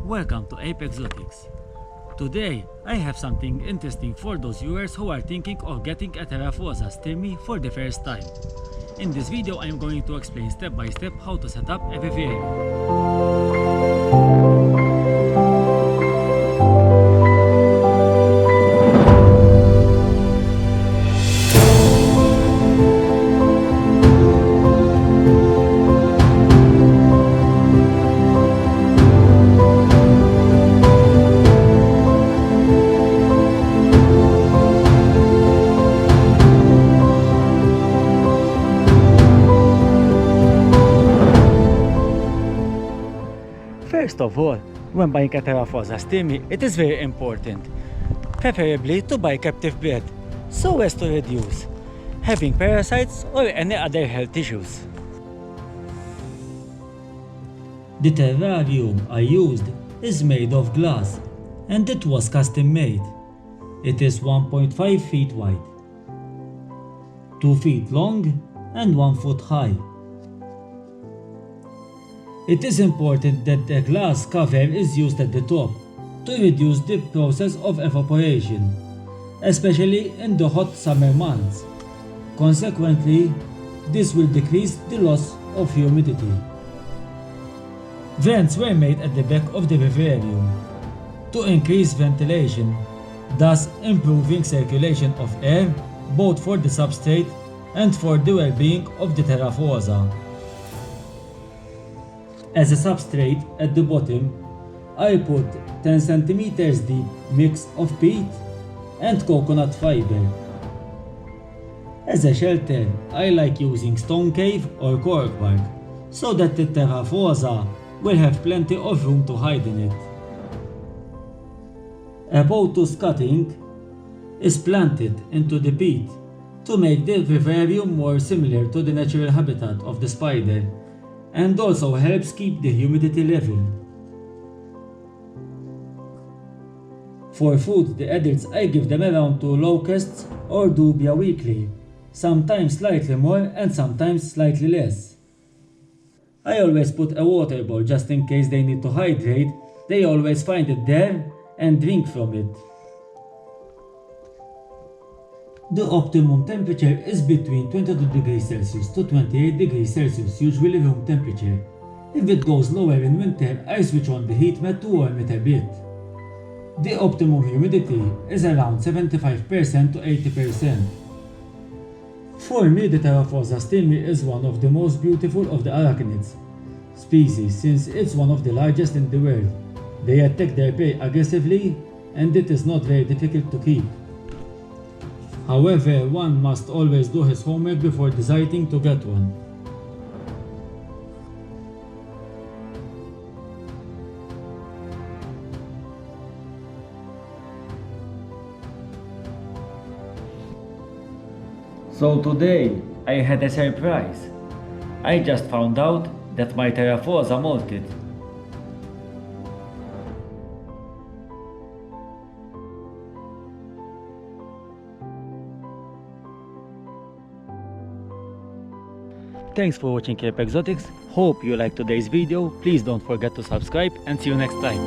Welcome to Ape Exotics. Today, I have something interesting for those viewers who are thinking of getting a Theraphosa Stirmi for the first time. In this video, I am going to explain step by step how to set up a vivarium. First of all, when buying a Theraphosa Stirmi, it is very important, preferably to buy captive bred, so as to reduce having parasites or any other health issues. The terrarium I used is made of glass, and it was custom made. It is 1.5 feet wide, 2 feet long, and 1 foot high. It is important that the glass cover is used at the top to reduce the process of evaporation, especially in the hot summer months. Consequently, this will decrease the loss of humidity. Vents were made at the back of the vivarium to increase ventilation, thus improving circulation of air both for the substrate and for the well-being of the Theraphosa. As a substrate at the bottom, I put 10 cm deep mix of peat and coconut fiber. As a shelter, I like using stone cave or cork bark, so that the Theraphosa will have plenty of room to hide in it. A pothos cutting is planted into the peat to make the vivarium more similar to the natural habitat of the spider, and also helps keep the humidity level. For food, the adults I give them around 2 locusts or dubia weekly, sometimes slightly more and sometimes slightly less. I always put a water bowl just in case they need to hydrate. They always find it there and drink from it. The optimum temperature is between 22 degrees Celsius to 28 degrees Celsius, usually room temperature. If it goes lower in winter, I switch on the heat mat to warm it a bit. The optimum humidity is around 75% to 80%. For me, the Theraphosa Stirmi is one of the most beautiful of the arachnids species, since it's one of the largest in the world. They attack their prey aggressively, and it is not very difficult to keep. However, one must always do his homework before deciding to get one. So today I had a surprise. I just found out that my Theraphosa molted. Thanks for watching Ape Exotics. Hope you liked today's video. Please don't forget to subscribe and see you next time.